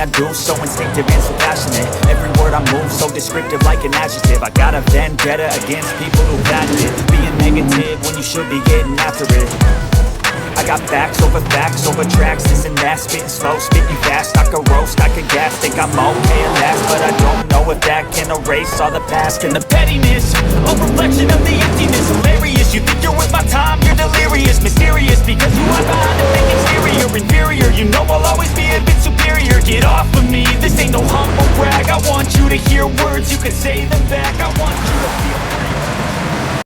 everything I do, so instinctive and so passionate. Every word I move, so descriptive like an adjective. I got a vendetta against people who patent it, being negative when you should be getting after it. I got facts over tracks, this and that, spitting slow, spitting fast. I could roast, I could gas, think I'm okay at last, but I don't know if that can erase all the past and the pettiness, a reflection of the emptiness. Hilarious, you think you're worth my time, you're delirious, mysterious, because you are behind the fake exterior. Inferior, you know I'll always be a bit superior. Get off of me, this ain't no humble brag. I want you to hear words, you can say them back. I want you to feel